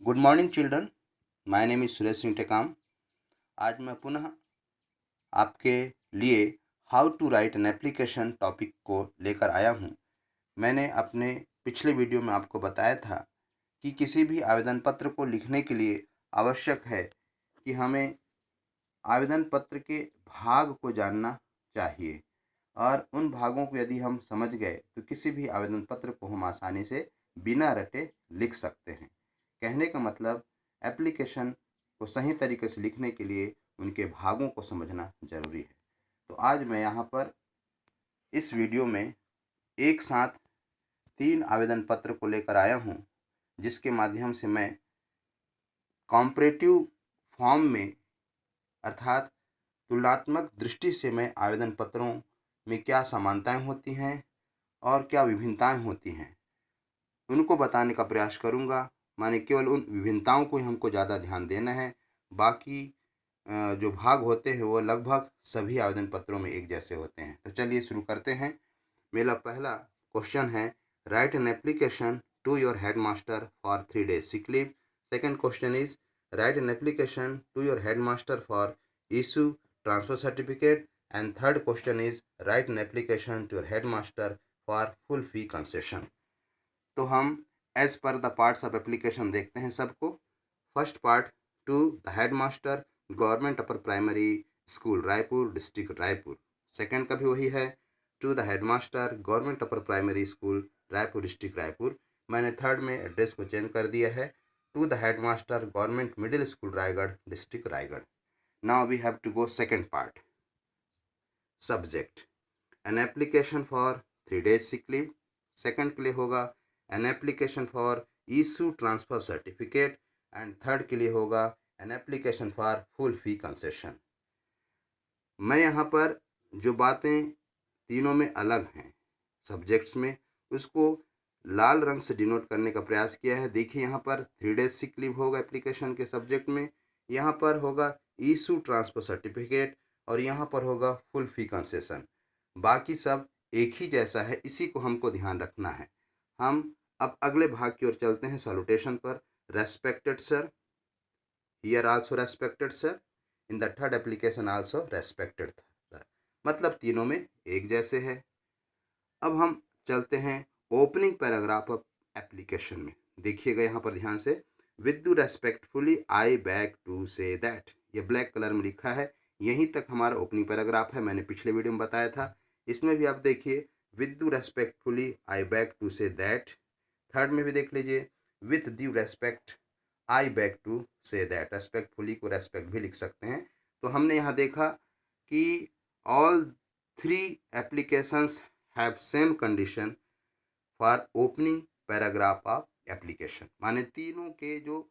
Good morning children. My name is Suresh Singh Tekam. आज मैं पुनः आपके लिए how to write an application topic को लेकर आया हूँ। मैंने अपने पिछले वीडियो में आपको बताया था कि किसी भी आवेदन पत्र को लिखने के लिए आवश्यक है कि हमें आवेदन पत्र के भाग को जानना चाहिए, और उन भागों को यदि हम समझ गए तो किसी भी आवेदन पत्र को हम आसानी से बिना रटे लिख सकते हैं। कहने का मतलब, एप्लीकेशन को सही तरीके से लिखने के लिए उनके भागों को समझना ज़रूरी है। तो आज मैं यहाँ पर इस वीडियो में एक साथ 3 आवेदन पत्र को लेकर आया हूँ, जिसके माध्यम से मैं कॉम्परेटिव फॉर्म में अर्थात तुलनात्मक दृष्टि से मैं आवेदन पत्रों में क्या समानताएं होती हैं और क्या विभिन्नताएं होती हैं उनको बताने का प्रयास करूंगा। माने केवल उन विभिन्नताओं को ही हमको ज़्यादा ध्यान देना है, बाकी जो भाग होते हैं वो लगभग सभी आवेदन पत्रों में एक जैसे होते हैं। तो चलिए शुरू करते हैं। मेरा पहला क्वेश्चन है, write an application to your headmaster for 3 days sick leave। Second question is, write an application to your headmaster for issue transfer certificate. And third question is, write an application to your headmaster for full fee concession. तो हम as per the parts of application देखते हैं सबको। First part, to the headmaster, government upper primary school Raipur, district Raipur. Second का भी वही है, to the headmaster, government upper primary school Raipur, district Raipur. मैंने थर्ड में एड्रेस को चेंज कर दिया है, to the headmaster, government middle school Raigarh, district Raigarh. Now we have to go second part, subject, an application for 3 days sick leave. Second के लिए होगा an application for issue transfer certificate. And third के लिए होगा an application for full fee concession. मैं यहाँ पर जो बातें तीनों में अलग हैं सब्जेक्ट्स में, उसको लाल रंग से डिनोट करने का प्रयास किया है। देखिए यहाँ पर 3 days सिक लीव होगा एप्लीकेशन के सब्जेक्ट में, यहाँ पर होगा इशू ट्रांसफर सर्टिफिकेट, और यहाँ पर होगा फुल फी कंसेशन। बाकी सब एक ही जैसा है, इसी को हमको ध्यान रखना है। हम अब अगले भाग की ओर चलते हैं, सैल्यूटेशन पर। Respected sir, here also respected sir, in the third application also respected sir, मतलब तीनों में एक जैसे है। अब हम चलते हैं ओपनिंग पैराग्राफ ऑफ एप्लीकेशन में। देखिएगा यहाँ पर ध्यान से, with due respectfully I beg to say that, ये ब्लैक कलर में लिखा है। यहीं तक हमारा ओपनिंग पैराग्राफ है, मैंने पिछले वीडियो में बताया था। इसमें भी आप देखिए, with due respectfully I beg to say that. Third में भी देख लीजिए, with due respect I beg to say that. Respectfully को रेस्पेक्ट भी लिख सकते हैं। तो हमने यहाँ देखा कि all 3 applications have same condition for opening paragraph of application. माने तीनों के जो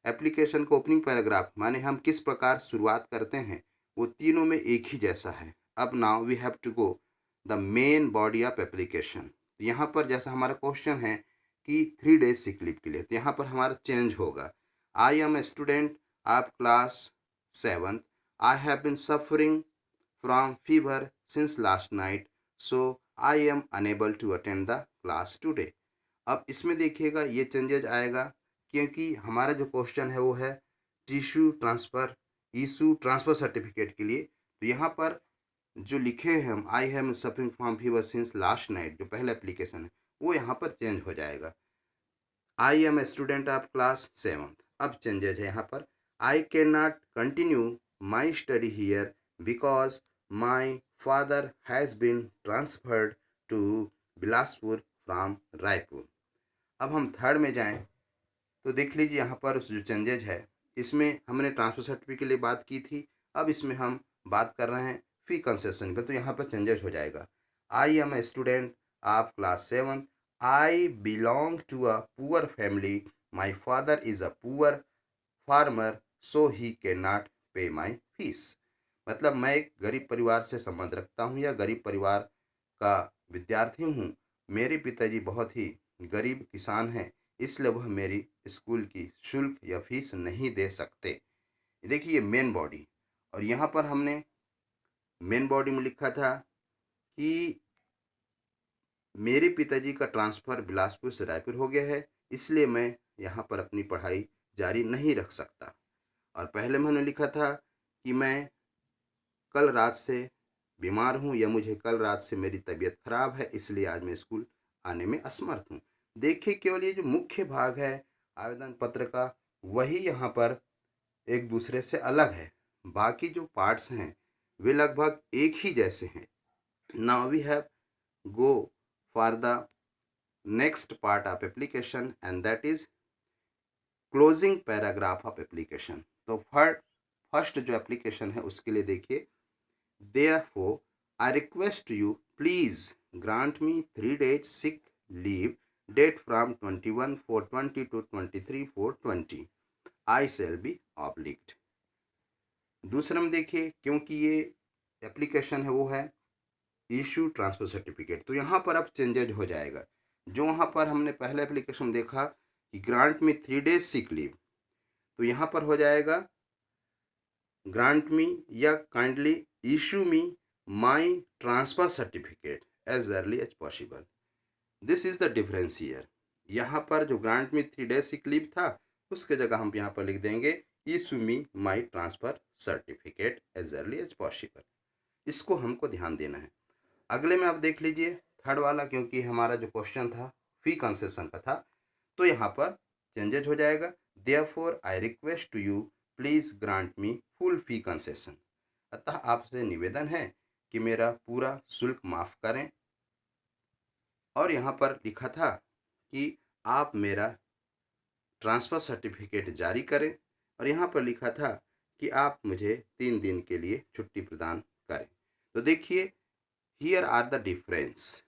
एप्लीकेशन का ओपनिंग पैराग्राफ, माने हम किस प्रकार शुरुआत करते हैं, वो तीनों में एक ही जैसा है। अब now we have to go the main body of application. यहाँ पर जैसा हमारा क्वेश्चन है कि 3 days सिक लीव के लिए, तो यहाँ पर हमारा चेंज होगा, I am a student of class 7th, I have been suffering from fever since last night, so I am unable to attend the class today. अब इसमें देखिएगा ये चेंजेज आएगा, क्योंकि हमारा जो क्वेश्चन है वो है tissue transfer issue transfer certificate के लिए। तो यहाँ पर जो लिखे हैं हम, I have suffering from fever since last night, जो पहला एप्लीकेशन है वो यहाँ पर चेंज हो जाएगा। I am a student of class 7th, अब चेंजेज है यहाँ पर, I can not continue my study here because my father has been transferred to Bilaspur from Raipur. अब हम थर्ड में जाएं तो देख लीजिए यहाँ पर जो चेंजेज है, इसमें हमने ट्रांसफर सर्टिफिकेट के लिए बात की थी, अब इसमें हम बात कर रहे हैं फी कंसेशन का। तो यहाँ पर चेंजेज हो जाएगा, I am a student of class 7, I belong to a poor family, my father is a poor farmer, so he can not pay my fees. मतलब मैं एक गरीब परिवार से संबंध रखता हूँ या गरीब परिवार का विद्यार्थी हूँ, मेरे पिताजी बहुत ही गरीब किसान हैं, इसलिए वह मेरी स्कूल की शुल्क या फीस नहीं दे सकते। देखिए मेन बॉडी, और यहाँ पर हमने मेन बॉडी में लिखा था कि मेरे पिताजी का ट्रांसफ़र बिलासपुर से रायपुर हो गया है, इसलिए मैं यहाँ पर अपनी पढ़ाई जारी नहीं रख सकता। और पहले मैंने लिखा था कि मैं कल रात से बीमार हूँ या मुझे कल रात से मेरी तबीयत खराब है, इसलिए आज मैं स्कूल आने में असमर्थ हूँ। देखिए, केवल ये जो मुख्य भाग है आवेदन पत्र का, वही यहाँ पर एक दूसरे से अलग है। बाकी जो पार्ट्स हैं वे लगभग एक ही जैसे हैं। Now we have go for the next part of application and that is closing paragraph of application. तो फर्स्ट जो एप्लीकेशन है उसके लिए देखिए, therefore I request you please grant me 3 days sick leave date from 21/4/20 to 23/4/20. I shall be obliged. दूसरा में देखिए, क्योंकि ये एप्लीकेशन है वो है इशू ट्रांसफर सर्टिफिकेट, तो यहाँ पर अब चेंजेज हो जाएगा। जो वहाँ पर हमने पहले एप्लीकेशन देखा कि grant me 3 days sick leave, तो यहाँ पर हो जाएगा ग्रांट मी या kindly issue me my transfer certificate as early as possible. This is the difference here. यहाँ पर जो grant me 3 days sick leave था उसके जगह हम यहाँ पर लिख देंगे issue me my transfer certificate as early as possible. इसको हमको ध्यान देना है। अगले में आप देख लीजिए थर्ड वाला, क्योंकि हमारा जो क्वेश्चन था फी कंसेशन का था, तो यहाँ पर चेंजेज हो जाएगा। Therefore I request to you please grant me full fee concession. अतः आपसे निवेदन है कि मेरा पूरा शुल्क माफ करें। और यहाँ पर लिखा था कि आप मेरा ट्रांसफ़र सर्टिफिकेट जारी करें, और यहाँ पर लिखा था कि आप मुझे 3 दिन के लिए छुट्टी प्रदान करें। तो देखिए, here are the difference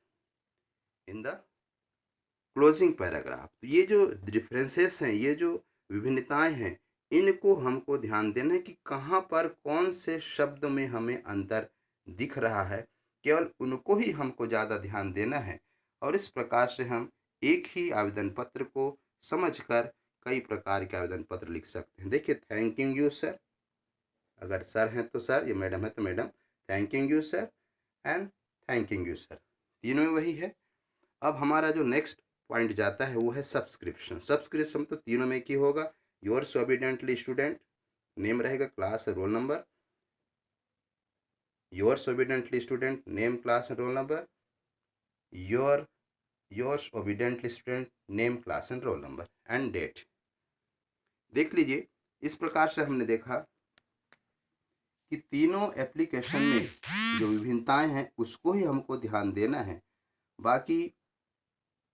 in the closing paragraph. ये जो डिफरेंसेस हैं, ये जो विभिन्नताएं हैं, इनको हमको ध्यान देना है कि कहाँ पर कौन से शब्द में हमें अंतर दिख रहा है। केवल उनको ही हमको ज़्यादा ध्यान देना है, और इस प्रकार से हम एक ही आवेदन पत्र को समझकर कई प्रकार के आवेदन पत्र लिख सकते हैं। देखिए, थैंकिंग यू सर, अगर सर हैं तो सर, ये मैडम है तो madam, thanking you sir and thanking you sir, तीनों में वही है। अब हमारा जो नेक्स्ट पॉइंट जाता है वो है सब्सक्रिप्शन। सब्सक्रिप्शन तो तीनों में की होगा। योर्स ओबीडिएंटली स्टूडेंट, नेम रहेगा, class roll number. Yours obediently student, name class and roll number. Yours obediently student, name class and roll number and date. देख लीजिए, इस प्रकार से हमने देखा कि तीनों एप्लीकेशन में जो विभिन्नताएं हैं उसको ही हमको ध्यान देना है, बाकी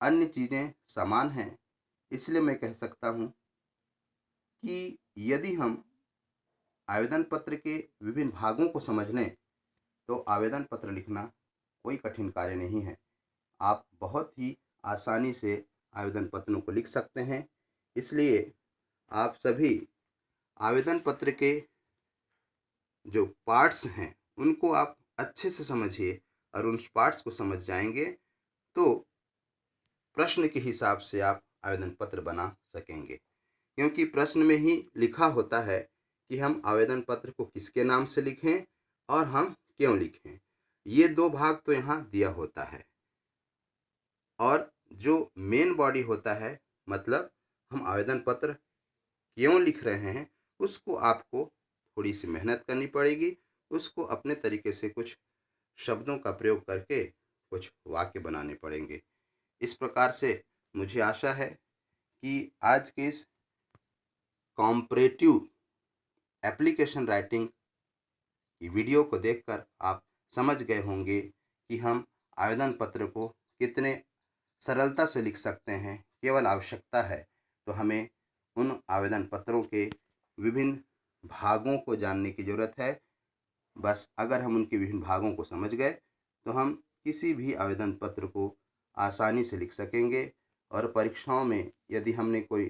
अन्य चीज़ें समान हैं। इसलिए मैं कह सकता हूँ कि यदि हम आवेदन पत्र के विभिन्न भागों को समझ लें तो आवेदन पत्र लिखना कोई कठिन कार्य नहीं है। आप बहुत ही आसानी से आवेदन पत्रों को लिख सकते हैं। इसलिए आप सभी आवेदन पत्र के जो पार्ट्स हैं उनको आप अच्छे से समझिए, और उन पार्ट्स को समझ जाएंगे तो प्रश्न के हिसाब से आप आवेदन पत्र बना सकेंगे। क्योंकि प्रश्न में ही लिखा होता है कि हम आवेदन पत्र को किसके नाम से लिखें और हम क्यों लिखें। ये 2 भाग तो यहाँ दिया होता है, और जो मेन बॉडी होता है, मतलब हम आवेदन पत्र क्यों लिख रहे हैं, उसको आपको थोड़ी सी मेहनत करनी पड़ेगी। उसको अपने तरीके से कुछ शब्दों का प्रयोग करके कुछ वाक्य बनाने पड़ेंगे। इस प्रकार से मुझे आशा है कि आज के इस कॉम्परेटिव एप्लीकेशन राइटिंग की वीडियो को देखकर आप समझ गए होंगे कि हम आवेदन पत्र को कितने सरलता से लिख सकते हैं। केवल आवश्यकता है तो हमें उन आवेदन पत्रों के विभिन्न भागों को जानने की ज़रूरत है। बस अगर हम उनके विभिन्न भागों को समझ गए तो हम किसी भी आवेदन पत्र को आसानी से लिख सकेंगे, और परीक्षाओं में यदि हमने कोई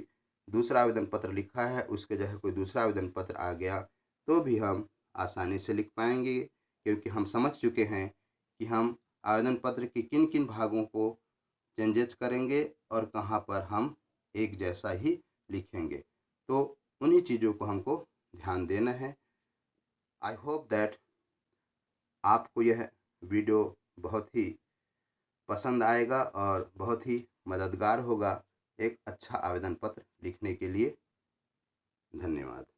दूसरा आवेदन पत्र लिखा है, उसके जगह कोई दूसरा आवेदन पत्र आ गया तो भी हम आसानी से लिख पाएंगे, क्योंकि हम समझ चुके हैं कि हम आवेदन पत्र के किन किन भागों को चेंजेस करेंगे और कहाँ पर हम एक जैसा ही लिखेंगे। तो उन्हीं चीज़ों को हमको ध्यान देना है। आई होप दैट आपको यह वीडियो बहुत ही पसंद आएगा और बहुत ही मददगार होगा एक अच्छा आवेदन पत्र लिखने के लिए। धन्यवाद।